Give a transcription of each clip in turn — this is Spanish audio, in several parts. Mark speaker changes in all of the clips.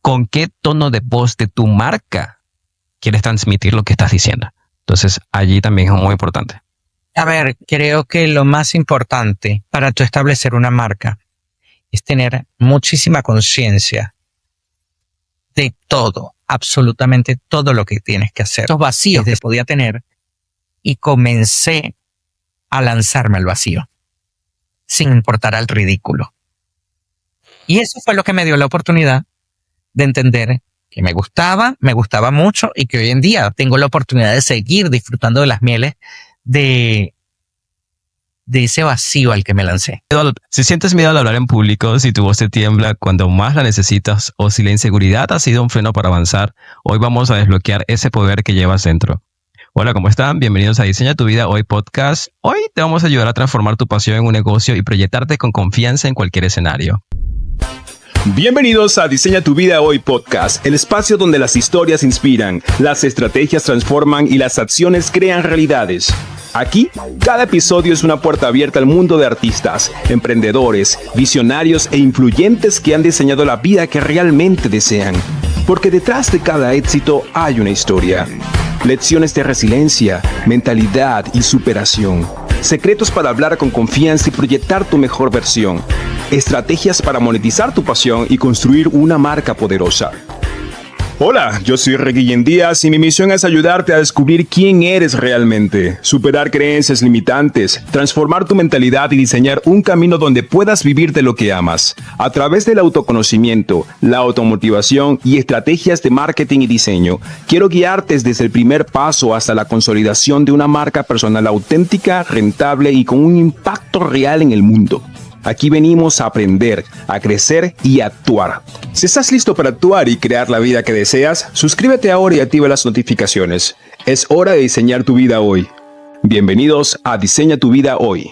Speaker 1: con qué tono de voz de tu marca quieres transmitir lo que estás diciendo. Entonces, allí también es muy importante.
Speaker 2: A ver, creo que lo más importante para tú establecer una marca es tener muchísima conciencia de todo, absolutamente todo lo que tienes que hacer. Los vacíos que podía tener y comencé a lanzarme al vacío, sin importar al ridículo. Y eso fue lo que me dio la oportunidad de entender que me gustaba mucho y que hoy en día tengo la oportunidad de seguir disfrutando de las mieles de ese vacío al que me lancé.
Speaker 1: Si sientes miedo al hablar en público, si tu voz te tiembla cuando más la necesitas o si la inseguridad ha sido un freno para avanzar, hoy vamos a desbloquear ese poder que llevas dentro. Hola, ¿cómo están? Bienvenidos a Diseña tu Vida Hoy Podcast. Hoy te vamos a ayudar a transformar tu pasión en un negocio y proyectarte con confianza en cualquier escenario.
Speaker 3: Bienvenidos a Diseña tu Vida Hoy Podcast, el espacio donde las historias inspiran, las estrategias transforman y las acciones crean realidades. Aquí, cada episodio es una puerta abierta al mundo de artistas, emprendedores, visionarios e influyentes que han diseñado la vida que realmente desean. Porque detrás de cada éxito hay una historia. Lecciones de resiliencia, mentalidad y superación. Secretos para hablar con confianza y proyectar tu mejor versión. Estrategias para monetizar tu pasión y construir una marca poderosa. Hola, yo soy Reguillén Díaz y mi misión es ayudarte a descubrir quién eres realmente, superar creencias limitantes, transformar tu mentalidad y diseñar un camino donde puedas vivir de lo que amas. A través del autoconocimiento, la automotivación y estrategias de marketing y diseño, quiero guiarte desde el primer paso hasta la consolidación de una marca personal auténtica, rentable y con un impacto real en el mundo. Aquí venimos a aprender, a crecer y a actuar. Si estás listo para actuar y crear la vida que deseas, suscríbete ahora y activa las notificaciones. Es hora de diseñar tu vida hoy. Bienvenidos a Diseña tu Vida Hoy.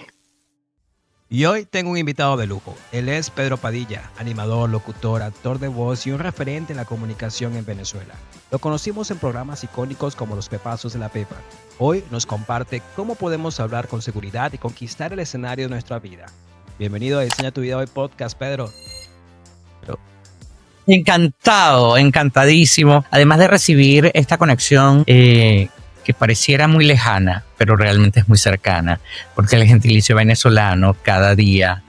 Speaker 1: Y hoy tengo un invitado de lujo. Él es Pedro Padilla, animador, locutor, actor de voz y un referente en la comunicación en Venezuela. Lo conocimos en programas icónicos como Los Pepazos de la Pepa. Hoy nos comparte cómo podemos hablar con seguridad y conquistar el escenario de nuestra vida. Bienvenido a Diseña tu Vida Hoy Podcast, Pedro.
Speaker 2: Encantado, encantadísimo. Además de recibir esta conexión que pareciera muy lejana, pero realmente es muy cercana, porque el gentilicio venezolano cada día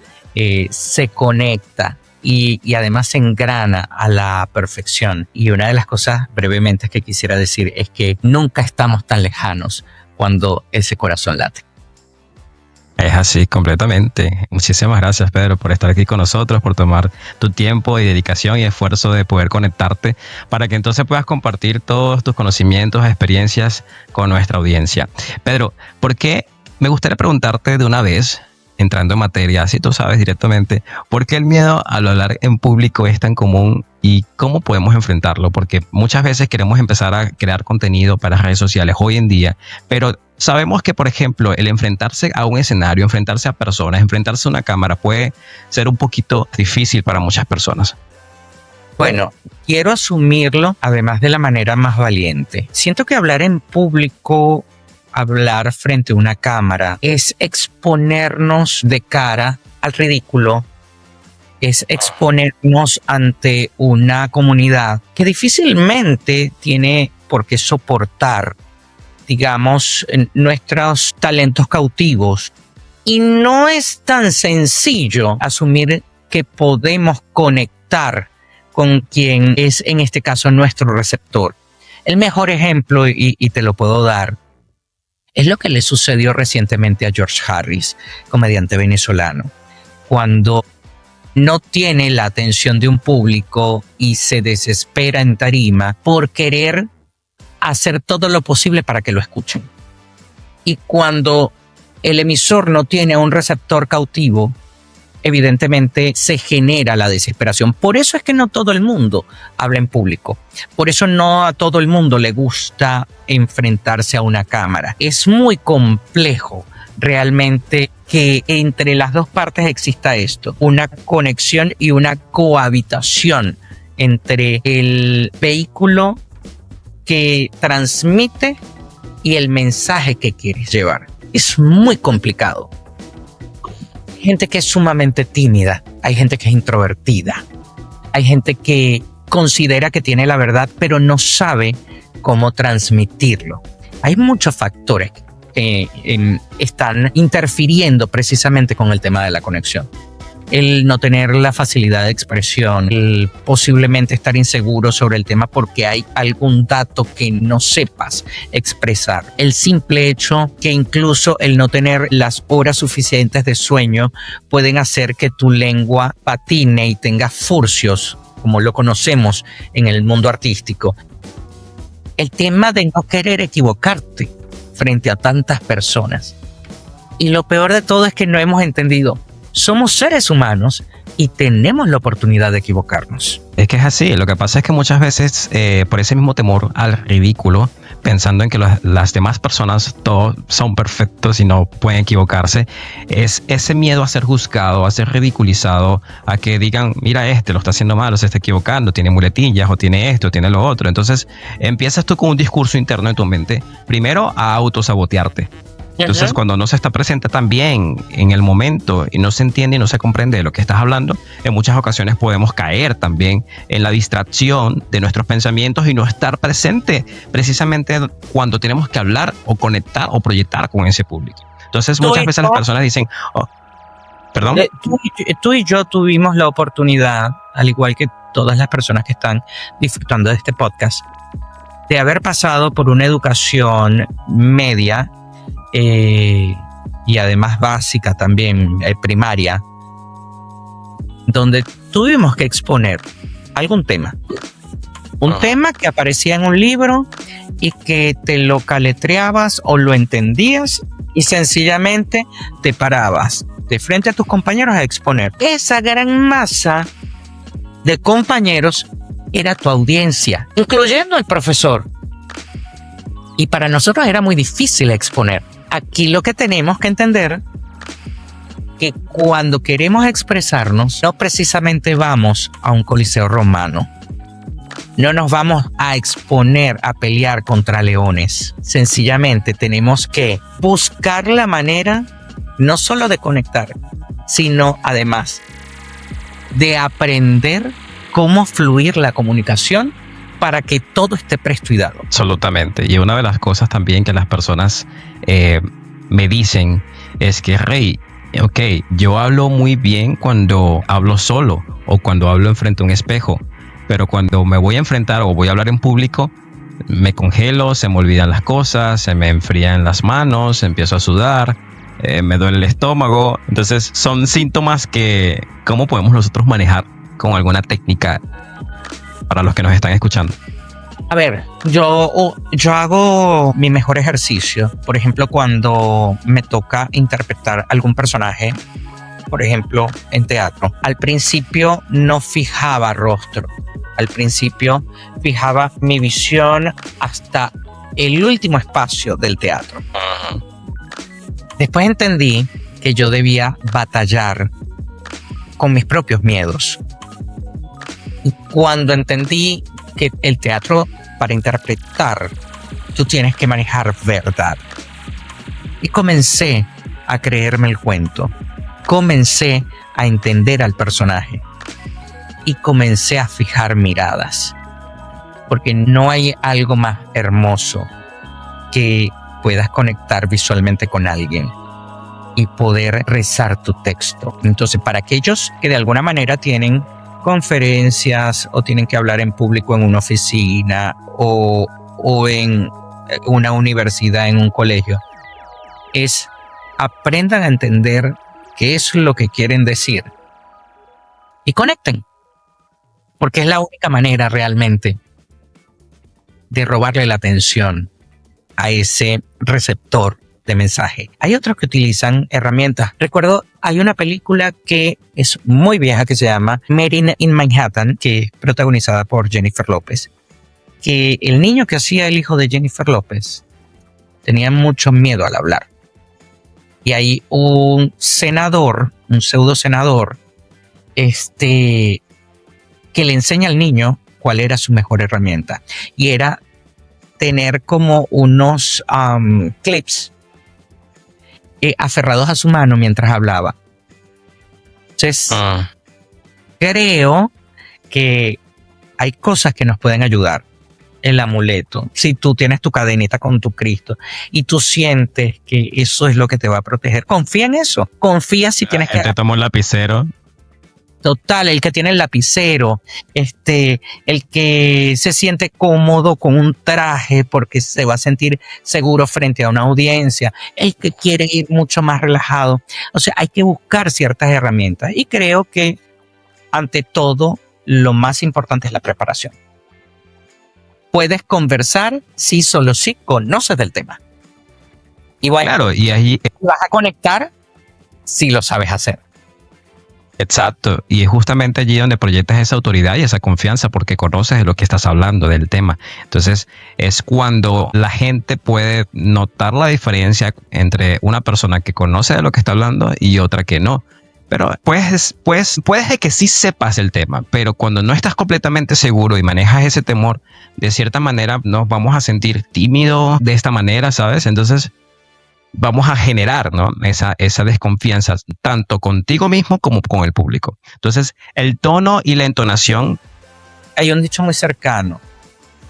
Speaker 2: se conecta y además se engrana a la perfección. Y una de las cosas brevemente que quisiera decir es que nunca estamos tan lejanos cuando ese corazón late.
Speaker 1: Es así, completamente. Muchísimas gracias, Pedro, por estar aquí con nosotros, por tomar tu tiempo y dedicación y esfuerzo de poder conectarte para que entonces puedas compartir todos tus conocimientos, experiencias con nuestra audiencia. Pedro, ¿por qué? Me gustaría preguntarte de una vez, entrando en materia, si tú sabes directamente, ¿por qué el miedo al hablar en público es tan común y cómo podemos enfrentarlo? Porque muchas veces queremos empezar a crear contenido para redes sociales hoy en día, pero sabemos que, por ejemplo, el enfrentarse a un escenario, enfrentarse a personas, enfrentarse a una cámara puede ser un poquito difícil para muchas personas.
Speaker 2: Bueno, quiero asumirlo además de la manera más valiente. Siento que hablar en público, hablar frente a una cámara, es exponernos de cara al ridículo, es exponernos ante una comunidad que difícilmente tiene por qué soportar, digamos, nuestros talentos cautivos. Y no es tan sencillo asumir que podemos conectar con quien es, en este caso, nuestro receptor. El mejor ejemplo, y te lo puedo dar, es lo que le sucedió recientemente a George Harris, comediante venezolano, cuando no tiene la atención de un público y se desespera en tarima por querer hacer todo lo posible para que lo escuchen. Y cuando el emisor no tiene un receptor cautivo, evidentemente se genera la desesperación. Por eso es que no todo el mundo habla en público. Por eso no a todo el mundo le gusta enfrentarse a una cámara. Es muy complejo realmente que entre las dos partes exista esto, una conexión y una cohabitación entre el vehículo que transmite y el mensaje que quieres llevar. Es muy complicado. Hay gente que es sumamente tímida, hay gente que es introvertida, hay gente que considera que tiene la verdad, pero no sabe cómo transmitirlo. Hay muchos factores que están interfiriendo precisamente con el tema de la conexión. El no tener la facilidad de expresión, el posiblemente estar inseguro sobre el tema porque hay algún dato que no sepas expresar. El simple hecho que incluso el no tener las horas suficientes de sueño pueden hacer que tu lengua patine y tenga furcios, como lo conocemos en el mundo artístico. El tema de no querer equivocarte frente a tantas personas. Y lo peor de todo es que no hemos entendido. Somos seres humanos y tenemos la oportunidad de equivocarnos.
Speaker 1: Es que es así. Lo que pasa es que muchas veces, por ese mismo temor al ridículo, pensando en que las demás personas todos son perfectos y no pueden equivocarse, es ese miedo a ser juzgado, a ser ridiculizado, a que digan, mira, lo está haciendo mal, o se está equivocando, tiene muletillas, o tiene esto, o tiene lo otro. Entonces empiezas tú con un discurso interno en tu mente, primero a autosabotearte. Entonces, cuando no se está presente también en el momento y no se entiende y no se comprende de lo que estás hablando, en muchas ocasiones podemos caer también en la distracción de nuestros pensamientos y no estar presente precisamente cuando tenemos que hablar o conectar o proyectar con ese público. Entonces, muchas veces las personas dicen, perdón.
Speaker 2: Tú y yo tuvimos la oportunidad, al igual que todas las personas que están disfrutando de este podcast, de haber pasado por una educación media y además básica también, primaria, donde tuvimos que exponer algún tema. Un tema que aparecía en un libro y que te lo caletreabas o lo entendías y sencillamente te parabas de frente a tus compañeros a exponer. Esa gran masa de compañeros era tu audiencia, incluyendo el profesor. Y para nosotros era muy difícil exponer. Aquí lo que tenemos que entender que cuando queremos expresarnos, no precisamente vamos a un coliseo romano. No nos vamos a exponer a pelear contra leones. Sencillamente tenemos que buscar la manera no solo de conectar, sino además de aprender cómo fluir la comunicación para que todo esté presto y dado.
Speaker 1: Absolutamente. Y una de las cosas también que las personas me dicen es que, Rey, ok, yo hablo muy bien cuando hablo solo o cuando hablo enfrente a un espejo, pero cuando me voy a enfrentar o voy a hablar en público, me congelo, se me olvidan las cosas, se me enfrían las manos, empiezo a sudar, me duele el estómago. Entonces son síntomas que, ¿cómo podemos nosotros manejar con alguna técnica para los que nos están escuchando?
Speaker 2: A ver, yo hago mi mejor ejercicio, por ejemplo, cuando me toca interpretar algún personaje, por ejemplo, en teatro. Al principio no fijaba rostro, al principio fijaba mi visión hasta el último espacio del teatro. Después entendí que yo debía batallar con mis propios miedos. Y cuando entendí que el teatro, para interpretar, tú tienes que manejar verdad. Y comencé a creerme el cuento. Comencé a entender al personaje. Y comencé a fijar miradas. Porque no hay algo más hermoso que puedas conectar visualmente con alguien y poder rezar tu texto. Entonces, para aquellos que de alguna manera tienen conferencias o tienen que hablar en público en una oficina o en una universidad, en un colegio, aprendan a entender qué es lo que quieren decir y conecten, porque es la única manera realmente de robarle la atención a ese receptor de mensaje. Hay otros que utilizan herramientas. Recuerdo, hay una película que es muy vieja que se llama Made in Manhattan, que es protagonizada por Jennifer López, que el niño que hacía el hijo de Jennifer López tenía mucho miedo al hablar. Y hay un senador, un pseudo senador, que le enseña al niño cuál era su mejor herramienta. Y era tener como unos clips aferrados a su mano mientras hablaba. Entonces, creo que hay cosas que nos pueden ayudar. El amuleto, si tú tienes tu cadenita con tu Cristo y tú sientes que eso es lo que te va a proteger, confía en eso. Confía si tienes que...
Speaker 1: Te tomo un lapicero.
Speaker 2: Total, el que tiene el lapicero, el que se siente cómodo con un traje porque se va a sentir seguro frente a una audiencia, el que quiere ir mucho más relajado. O sea, hay que buscar ciertas herramientas y creo que ante todo lo más importante es la preparación. Puedes conversar si solo si conoces del tema. Y bueno,
Speaker 1: Claro, y ahí
Speaker 2: vas a conectar si lo sabes hacer.
Speaker 1: exacto, y es justamente allí donde proyectas esa autoridad y esa confianza porque conoces de lo que estás hablando, del tema. Entonces es cuando la gente puede notar la diferencia entre una persona que conoce de lo que está hablando y otra que no. Pero puede que sí sepas el tema, pero cuando no estás completamente seguro y manejas ese temor, de cierta manera nos vamos a sentir tímidos de esta manera, ¿sabes? Entonces vamos a generar, ¿no? esa desconfianza tanto contigo mismo como con el público. Entonces, el tono y la entonación.
Speaker 2: Hay un dicho muy cercano: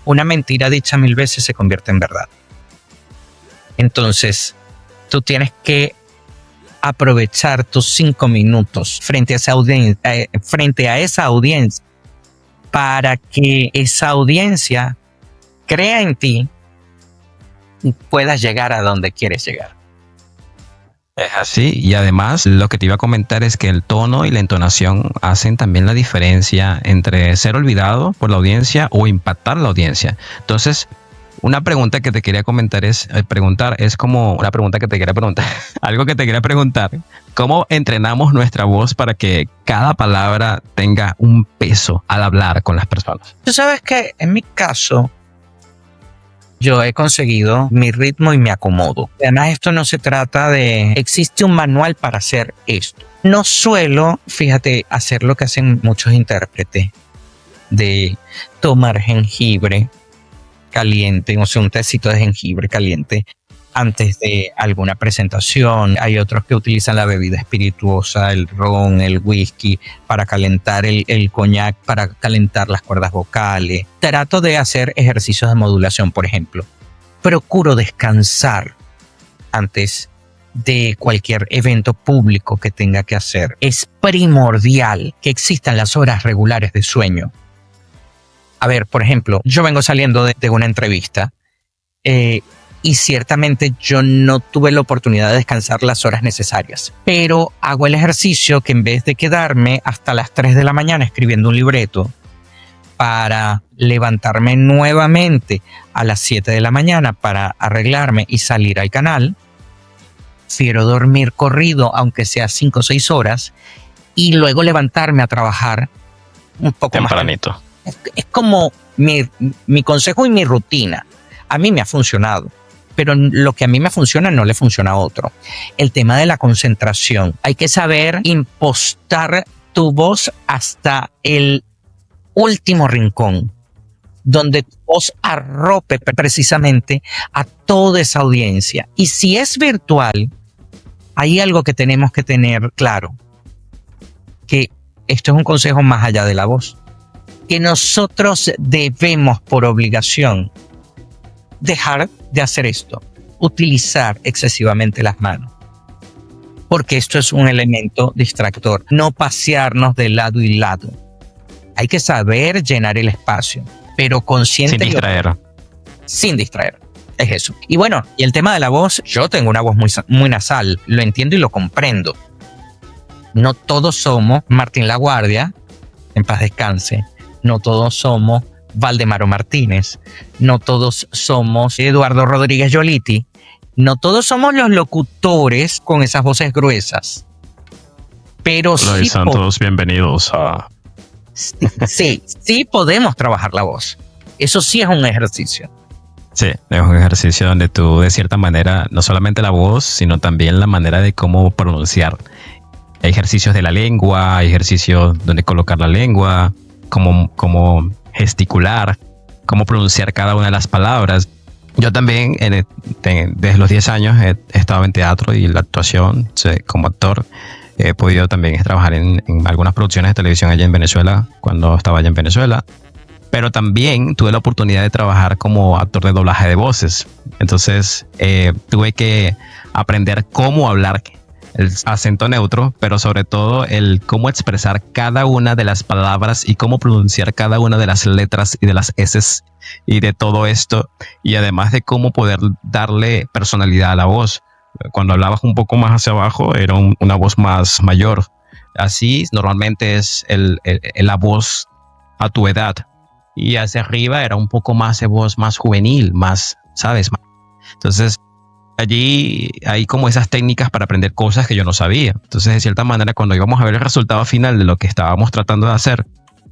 Speaker 2: una mentira dicha 1000 veces se convierte en verdad. Entonces, tú tienes que aprovechar tus 5 minutos frente a esa audiencia para que esa audiencia crea en ti y puedas llegar a donde quieres llegar.
Speaker 1: Es así, y además lo que te iba a comentar es que el tono y la entonación hacen también la diferencia entre ser olvidado por la audiencia o impactar la audiencia. Entonces, una pregunta que te quería comentar es, algo que te quería preguntar: ¿cómo entrenamos nuestra voz para que cada palabra tenga un peso al hablar con las personas?
Speaker 2: Tú sabes que en mi caso, yo he conseguido mi ritmo y me acomodo. Además, esto no se trata de existe un manual para hacer esto. No suelo, fíjate, hacer lo que hacen muchos intérpretes de tomar jengibre caliente, o sea, un tecito de jengibre caliente antes de alguna presentación. Hay otros que utilizan la bebida espirituosa, el ron, el whisky, para calentar el coñac, para calentar las cuerdas vocales. Trato de hacer ejercicios de modulación, por ejemplo. Procuro descansar antes de cualquier evento público que tenga que hacer. Es primordial que existan las horas regulares de sueño. A ver, por ejemplo, yo vengo saliendo de una entrevista y ciertamente yo no tuve la oportunidad de descansar las horas necesarias, pero hago el ejercicio que en vez de quedarme hasta las 3 de la mañana escribiendo un libreto para levantarme nuevamente a las 7 de la mañana para arreglarme y salir al canal, prefiero dormir corrido aunque sea 5 o 6 horas y luego levantarme a trabajar un poco
Speaker 1: tempranito.
Speaker 2: Más. Es como mi consejo y mi rutina. A mí me ha funcionado, pero lo que a mí me funciona no le funciona a otro. El tema de la concentración. Hay que saber impostar tu voz hasta el último rincón, donde tu voz arrope precisamente a toda esa audiencia. Y si es virtual, hay algo que tenemos que tener claro, que esto es un consejo más allá de la voz, que nosotros debemos por obligación dejar de hacer esto, utilizar excesivamente las manos, porque esto es un elemento distractor. No pasearnos de lado y lado. Hay que saber llenar el espacio, pero consciente. Sin distraer. Es eso. Y bueno, y el tema de la voz, yo tengo una voz muy nasal, lo entiendo y lo comprendo. No todos somos Martín Laguardia, en paz descanse. No todos somos Valdemaro Martínez. No todos somos Eduardo Rodríguez Yoliti. No todos somos los locutores con esas voces gruesas. Pero
Speaker 1: sí, todos bienvenidos a...
Speaker 2: Sí podemos trabajar la voz. Eso sí es un ejercicio.
Speaker 1: Sí, es un ejercicio donde tú, de cierta manera, no solamente la voz, sino también la manera de cómo pronunciar. Hay ejercicios de la lengua, hay ejercicios donde colocar la lengua, cómo gesticular, cómo pronunciar cada una de las palabras. Yo también, desde los 10 años, he estado en teatro y la actuación, como actor. He podido también trabajar en algunas producciones de televisión allá en Venezuela, cuando estaba allá en Venezuela. pero también tuve la oportunidad de trabajar como actor de doblaje de voces. Entonces tuve que aprender cómo hablar el acento neutro, pero sobre todo el cómo expresar cada una de las palabras y cómo pronunciar cada una de las letras y de las S y de todo esto, y además de cómo poder darle personalidad a la voz. Cuando hablabas un poco más hacia abajo era una voz más mayor. Así normalmente es la voz a tu edad, y hacia arriba era un poco más de voz más juvenil, más, ¿sabes? Entonces allí hay como esas técnicas para aprender cosas que yo no sabía. Entonces, de cierta manera, cuando íbamos a ver el resultado final de lo que estábamos tratando de hacer,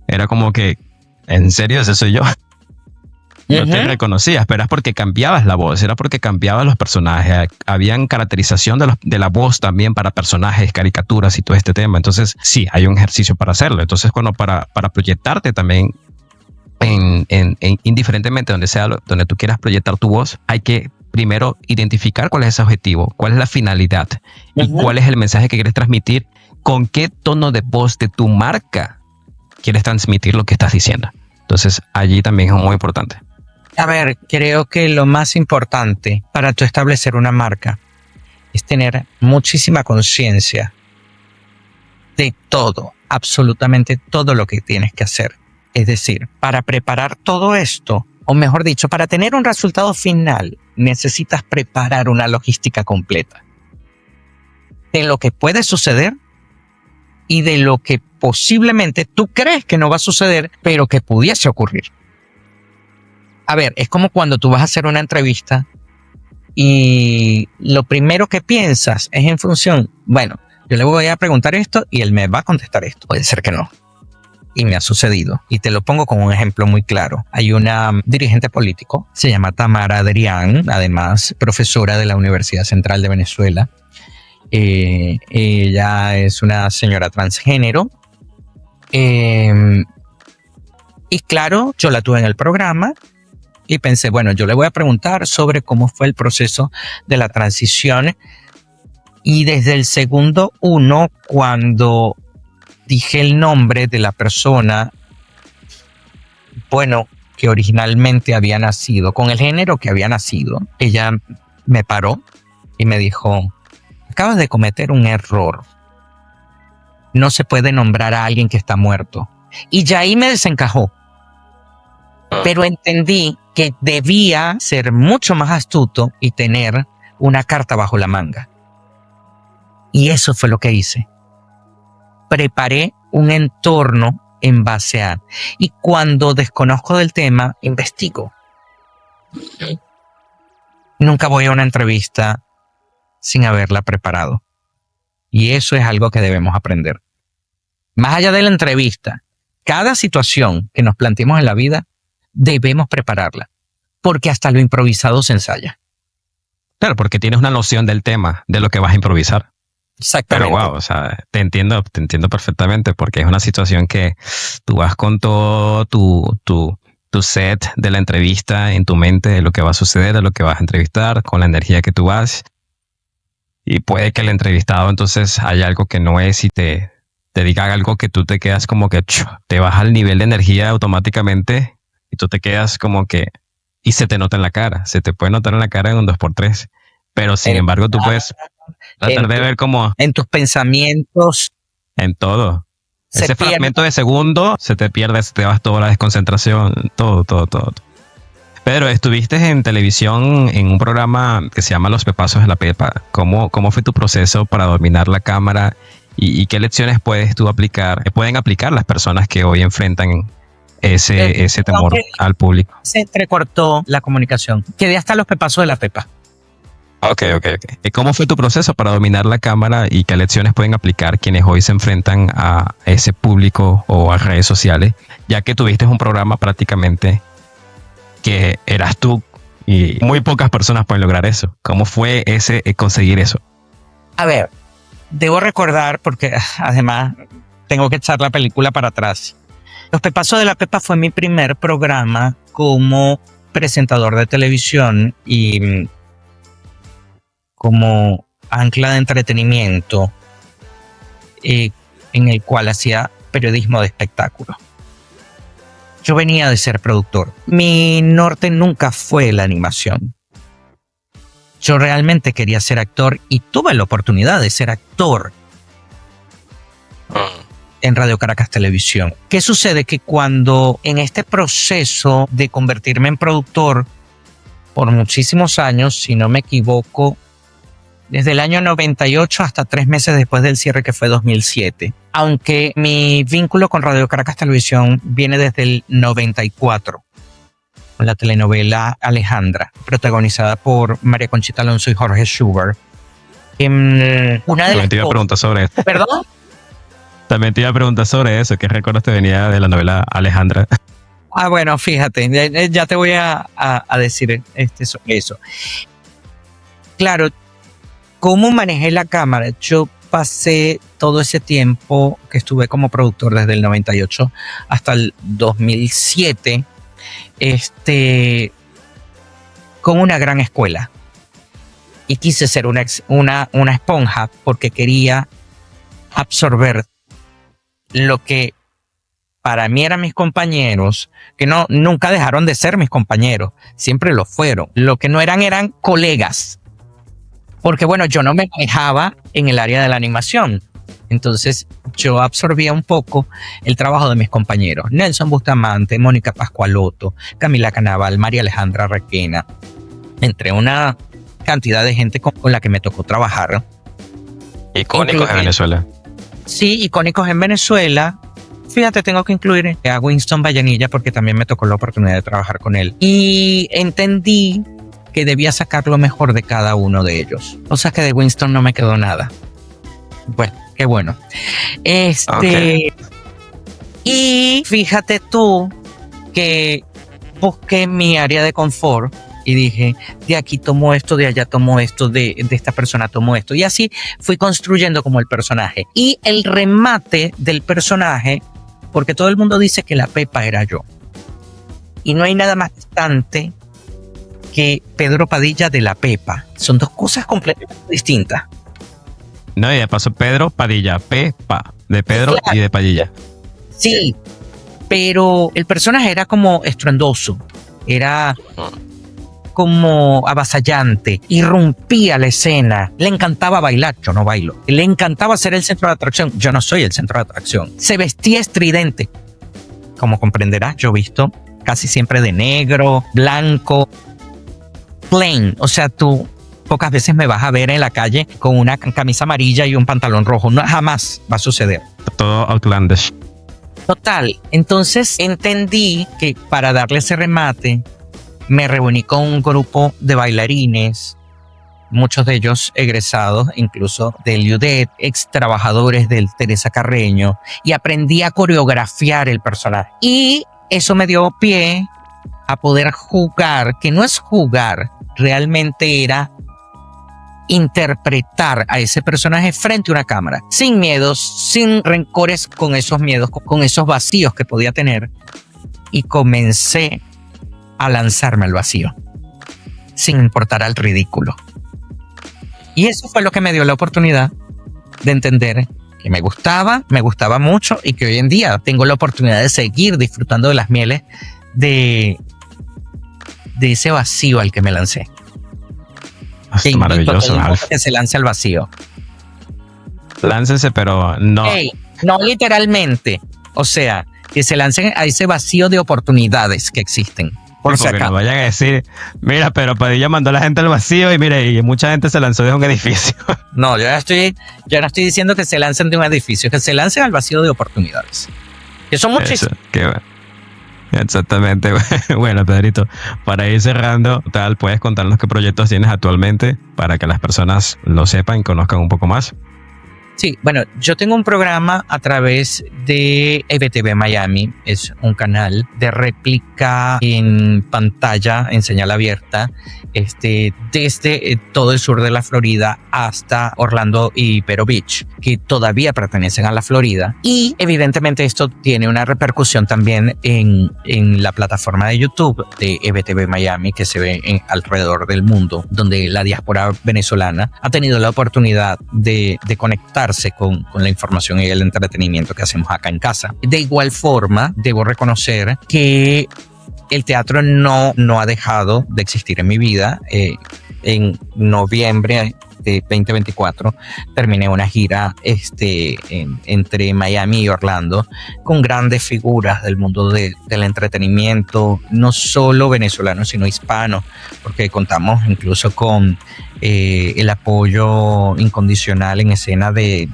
Speaker 1: era como que, ¿en serio ese soy yo? No te reconocías, pero era porque cambiabas la voz, era porque cambiabas los personajes. Habían caracterización de la voz también para personajes, caricaturas y todo este tema. Entonces, sí, hay un ejercicio para hacerlo. Entonces, cuando para proyectarte también, indiferentemente donde tú quieras proyectar tu voz, hay que primero identificar cuál es ese objetivo, cuál es la finalidad y cuál es el mensaje que quieres transmitir, con qué tono de voz de tu marca quieres transmitir lo que estás diciendo. Entonces, allí también es muy importante.
Speaker 2: A ver, creo que lo más importante para tú establecer una marca es tener muchísima conciencia de todo, absolutamente todo lo que tienes que hacer. Es decir, para preparar todo esto, o mejor dicho, para tener un resultado final, necesitas preparar una logística completa de lo que puede suceder y de lo que posiblemente tú crees que no va a suceder, pero que pudiese ocurrir. A ver, es como cuando tú vas a hacer una entrevista y lo primero que piensas es en función, bueno, yo le voy a preguntar esto y él me va a contestar esto. Puede ser que no. Y me ha sucedido. Y te lo pongo como un ejemplo muy claro. Hay una dirigente político, se llama Tamara Adrián, además profesora de la Universidad Central de Venezuela. Ella es una señora transgénero. Y claro, yo la tuve en el programa y pensé, bueno, yo le voy a preguntar sobre cómo fue el proceso de la transición. Y desde el segundo 1, cuando dije el nombre de la persona, bueno, que originalmente había nacido, con el género que había nacido, ella me paró y me dijo, acabas de cometer un error. No se puede nombrar a alguien que está muerto. Y ya ahí me desencajó. Pero entendí que debía ser mucho más astuto y tener una carta bajo la manga. Y eso fue lo que hice. Preparé un entorno en base a. Y cuando desconozco del tema, investigo. Nunca voy a una entrevista sin haberla preparado. Y eso es algo que debemos aprender. Más allá de la entrevista, cada situación que nos planteemos en la vida, debemos prepararla. Porque hasta lo improvisado se ensaya.
Speaker 1: Claro, porque tienes una noción del tema, de lo que vas a improvisar.
Speaker 2: Exactamente.
Speaker 1: Pero wow, o sea, te entiendo perfectamente, porque es una situación que tú vas con todo tu set de la entrevista en tu mente, de lo que va a suceder, de lo que vas a entrevistar, con la energía que tú vas. Y puede que el entrevistado entonces haya algo que no es y te diga algo que tú te quedas como que te baja el nivel de energía automáticamente y tú te quedas como que, y se te nota en la cara, se te puede notar en la cara en un 2x3. Pero sin embargo tú puedes tratar de ver como
Speaker 2: en tus pensamientos,
Speaker 1: en todo. Ese fragmento de segundo se te pierde, se te va toda la desconcentración, todo. Pedro, estuviste en televisión en un programa que se llama Los Pepazos de la Pepa. ¿Cómo fue tu proceso para dominar la cámara y qué lecciones pueden aplicar las personas que hoy enfrentan ese temor al público?
Speaker 2: Se entrecortó la comunicación. Quedé hasta Los Pepazos de la Pepa.
Speaker 1: Ok. ¿Cómo fue tu proceso para dominar la cámara y qué lecciones pueden aplicar quienes hoy se enfrentan a ese público o a redes sociales? Ya que tuviste un programa prácticamente que eras tú y muy pocas personas pueden lograr eso. ¿Cómo fue conseguir eso?
Speaker 2: A ver, debo recordar, porque además tengo que echar la película para atrás. Los Pepazos de la Pepa fue mi primer programa como presentador de televisión y como ancla de entretenimiento en el cual hacía periodismo de espectáculo. yo venía de ser productor. Mi norte nunca fue la animación. Yo realmente quería ser actor y tuve la oportunidad de ser actor en Radio Caracas Televisión. ¿Qué sucede? Que cuando en este proceso de convertirme en productor por muchísimos años, si no me equivoco, desde el año 98 hasta 3 meses después del cierre, que fue 2007. Aunque mi vínculo con Radio Caracas Televisión viene desde el 94, con la telenovela Alejandra, protagonizada por María Conchita Alonso y Jorge Schubert. Una de
Speaker 1: También te iba a preguntar sobre eso.
Speaker 2: ¿Perdón?
Speaker 1: También te iba a preguntar sobre eso. ¿Qué recuerdos te venía de la novela Alejandra?
Speaker 2: Bueno, fíjate, ya te voy a decir sobre eso. Claro, ¿cómo manejé la cámara? Yo pasé todo ese tiempo que estuve como productor desde el 98 hasta el 2007, con una gran escuela. Y quise ser una esponja porque quería absorber lo que para mí eran mis compañeros, que nunca dejaron de ser mis compañeros, siempre lo fueron. Lo que no eran colegas. Porque bueno, yo no me manejaba en el área de la animación. Entonces yo absorbía un poco el trabajo de mis compañeros. Nelson Bustamante, Mónica Pascualoto, Camila Canaval, María Alejandra Requena, entre una cantidad de gente con la que me tocó trabajar.
Speaker 1: Icónicos en Venezuela.
Speaker 2: Sí, icónicos en Venezuela. Fíjate, tengo que incluir a Winston Vallenilla porque también me tocó la oportunidad de trabajar con él. Y entendí que debía sacar lo mejor de cada uno de ellos. O sea que de Winston no me quedó nada. Bueno, qué bueno.
Speaker 1: Okay.
Speaker 2: Y fíjate tú que busqué mi área de confort y dije, de aquí tomo esto, de allá tomo esto, de esta persona tomo esto. Y así fui construyendo como el personaje. Y el remate del personaje, porque todo el mundo dice que la Pepa era yo. Y no hay nada más distante que Pedro Padilla de la Pepa. Son dos cosas completamente distintas.
Speaker 1: No, y de paso Pedro Padilla, Pepa, de Pedro
Speaker 2: Claro.
Speaker 1: y de Padilla.
Speaker 2: Sí, pero el personaje era como estruendoso, era como avasallante, irrumpía la escena, le encantaba bailar, yo no bailo, le encantaba ser el centro de atracción, yo no soy el centro de atracción, se vestía estridente, como comprenderás, yo he visto casi siempre de negro, blanco, plain, o sea, tú pocas veces me vas a ver en la calle con una camisa amarilla y un pantalón rojo, no, jamás va a suceder.
Speaker 1: Todo outlandish.
Speaker 2: Total, entonces entendí que para darle ese remate me reuní con un grupo de bailarines, muchos de ellos egresados incluso del UDET, ex trabajadores del Teresa Carreño, y aprendí a coreografiar el personaje. Y eso me dio pie a poder jugar, que no es jugar, realmente era interpretar a ese personaje frente a una cámara, sin miedos, sin rencores, con esos miedos, con esos vacíos que podía tener, y comencé a lanzarme al vacío, sin importar al ridículo. Y eso fue lo que me dio la oportunidad de entender que me gustaba mucho, y que hoy en día tengo la oportunidad de seguir disfrutando de las mieles de ese vacío al que me lancé.
Speaker 1: Es maravilloso.
Speaker 2: Que se lance al vacío.
Speaker 1: Láncense, pero no.
Speaker 2: Hey, no literalmente. O sea, que se lancen a ese vacío de oportunidades que existen. Por si
Speaker 1: Porque
Speaker 2: acaso.
Speaker 1: no vayan a decir, mira, pero Padilla mandó a la gente al vacío y mira, y mucha gente se lanzó de un edificio.
Speaker 2: No, yo no estoy diciendo que se lancen de un edificio, que se lancen al vacío de oportunidades. Que son muchísimas.
Speaker 1: Qué bueno. Exactamente. Bueno, Pedrito, para ir cerrando, tal, ¿puedes contarnos qué proyectos tienes actualmente para que las personas lo sepan y conozcan un poco más?
Speaker 2: Sí, bueno, yo tengo un programa a través de EBTV Miami, es un canal de réplica en pantalla, en señal abierta, desde todo el sur de la Florida hasta Orlando y Vero Beach, que todavía pertenecen a la Florida. Y evidentemente esto tiene una repercusión también en la plataforma de YouTube de EBTV Miami, que se ve alrededor del mundo, donde la diáspora venezolana ha tenido la oportunidad de conectarse quedarse con la información y el entretenimiento que hacemos acá en casa. De igual forma, debo reconocer que el teatro no ha dejado de existir en mi vida. En noviembre de 2024 terminé una gira entre Miami y Orlando con grandes figuras del mundo del entretenimiento, no solo venezolanos sino hispanos, porque contamos incluso con el apoyo incondicional en escena de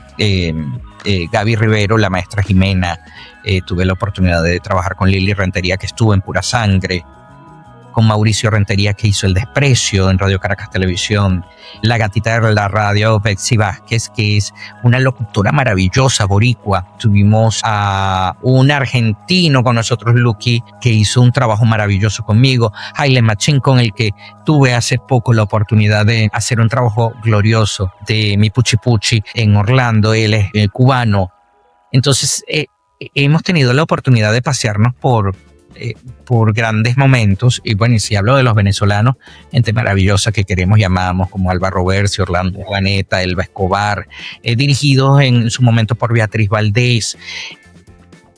Speaker 2: Gaby Rivero, la maestra Jimena. Tuve la oportunidad de trabajar con Lili Rentería, que estuvo en Pura Sangre, con Mauricio Rentería, que hizo El Desprecio en Radio Caracas Televisión, la gatita de la radio, Betsy Vázquez, que es una locutora maravillosa, boricua. Tuvimos a un argentino con nosotros, Lucky, que hizo un trabajo maravilloso conmigo, Haile Machín, con el que tuve hace poco la oportunidad de hacer un trabajo glorioso de Mi Puchi Puchi en Orlando. Él es cubano. Entonces, hemos tenido la oportunidad de pasearnos por grandes momentos, y bueno, y si hablo de los venezolanos, gente maravillosa que queremos y amamos, como Alba Roberts, Orlando Juaneta, Elba Escobar, dirigidos en su momento por Beatriz Valdés.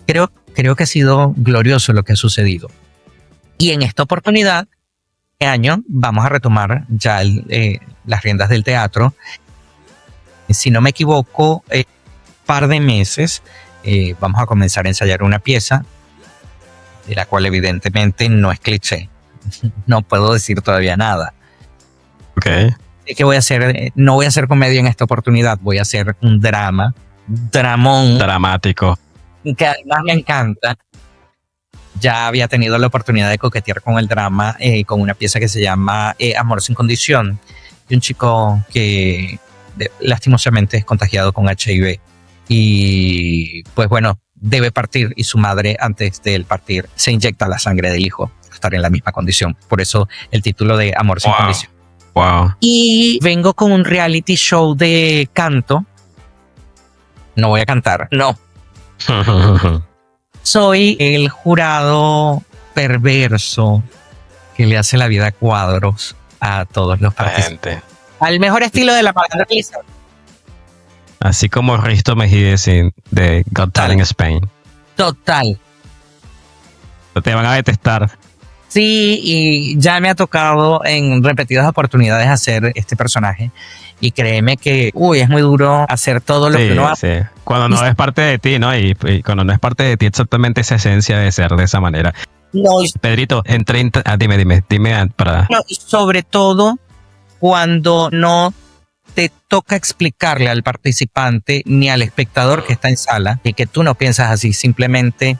Speaker 2: Creo que ha sido glorioso lo que ha sucedido. Y en esta oportunidad, este año, vamos a retomar ya las riendas del teatro. Si no me equivoco, par de meses vamos a comenzar a ensayar una pieza de la cual evidentemente no es cliché. No puedo decir todavía nada.
Speaker 1: Ok.
Speaker 2: ¿Qué voy a hacer? No voy a hacer comedia en esta oportunidad, voy a hacer un dramón.
Speaker 1: Dramático.
Speaker 2: Que además me encanta. Ya había tenido la oportunidad de coquetear con el drama, con una pieza que se llama Amor sin condición, de un chico que lastimosamente es contagiado con HIV. Y pues bueno, debe partir, y su madre, antes de él partir, se inyecta la sangre del hijo para estar en la misma condición. Por eso el título de Amor sin condición.
Speaker 1: Wow.
Speaker 2: Y vengo con un reality show de canto. No voy a cantar, no. Soy el jurado perverso que le hace la vida a cuadros a todos los participantes. Al mejor estilo de la palabra Lisa.
Speaker 1: Así como Risto Mejide de Got Talent Spain.
Speaker 2: Total.
Speaker 1: Te van a detestar.
Speaker 2: Sí, y ya me ha tocado en repetidas oportunidades hacer este personaje. Y créeme que, es muy duro hacer todo lo que uno hace.
Speaker 1: Sí. Cuando no es parte de ti, ¿no? Y cuando no es parte de ti, exactamente esa esencia de ser de esa manera.
Speaker 2: No,
Speaker 1: Pedrito, en 30... dime para...
Speaker 2: No, y sobre todo cuando no te toca explicarle al participante ni al espectador que está en sala y que tú no piensas así, simplemente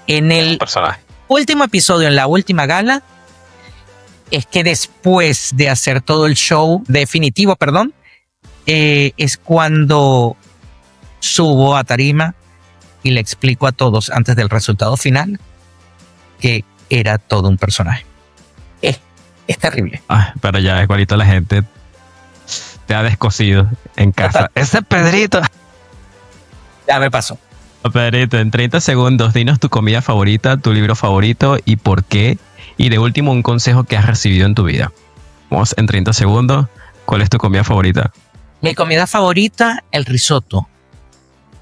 Speaker 2: en el
Speaker 1: personaje.
Speaker 2: Último episodio, en la última gala, es que después de hacer todo el show definitivo, es cuando subo a tarima y le explico a todos antes del resultado final que era todo un personaje. Es terrible.
Speaker 1: Pero ya igualito la gente te ha descosido en casa. Ese Pedrito.
Speaker 2: Ya me pasó.
Speaker 1: Pedrito, en 30 segundos, dinos tu comida favorita, tu libro favorito y por qué. Y de último, un consejo que has recibido en tu vida. Vamos, en 30 segundos, ¿cuál es tu comida favorita?
Speaker 2: Mi comida favorita, el risotto.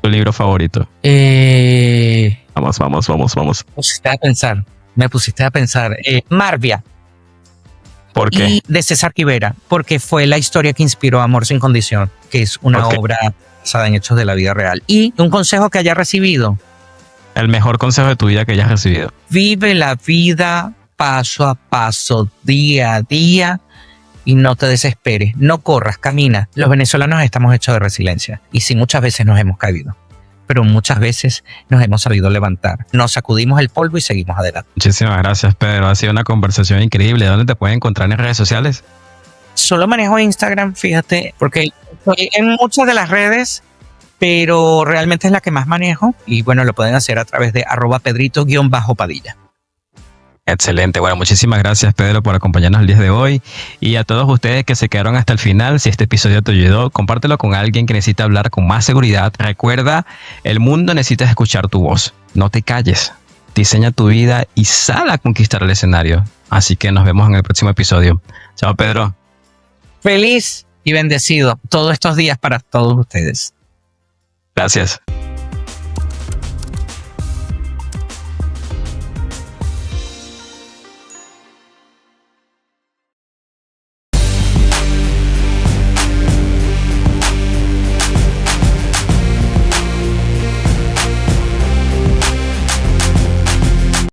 Speaker 1: ¿Tu libro favorito? Vamos.
Speaker 2: Me pusiste a pensar. Marvia.
Speaker 1: ¿Por qué?
Speaker 2: Y de César Quivera, porque fue la historia que inspiró Amor sin condición, que es una obra basada en hechos de la vida real. Y un consejo que haya recibido.
Speaker 1: El mejor consejo de tu vida que hayas recibido.
Speaker 2: Vive la vida paso a paso, día a día, y no te desesperes. No corras, camina. Los venezolanos estamos hechos de resiliencia. Y sí, muchas veces nos hemos caído, pero muchas veces nos hemos sabido levantar. Nos sacudimos el polvo y seguimos adelante.
Speaker 1: Muchísimas gracias, Pedro. Ha sido una conversación increíble. ¿Dónde te pueden encontrar en redes sociales?
Speaker 2: Solo manejo Instagram, fíjate, porque estoy en muchas de las redes, pero realmente es la que más manejo. Y bueno, lo pueden hacer a través de @pedrito_padilla.
Speaker 1: Excelente. Bueno, muchísimas gracias, Pedro, por acompañarnos el día de hoy. Y a todos ustedes que se quedaron hasta el final, si este episodio te ayudó, compártelo con alguien que necesita hablar con más seguridad. Recuerda, el mundo necesita escuchar tu voz. No te calles. Diseña tu vida y sal a conquistar el escenario. Así que nos vemos en el próximo episodio. Chao, Pedro.
Speaker 2: Feliz y bendecido todos estos días para todos ustedes.
Speaker 1: Gracias.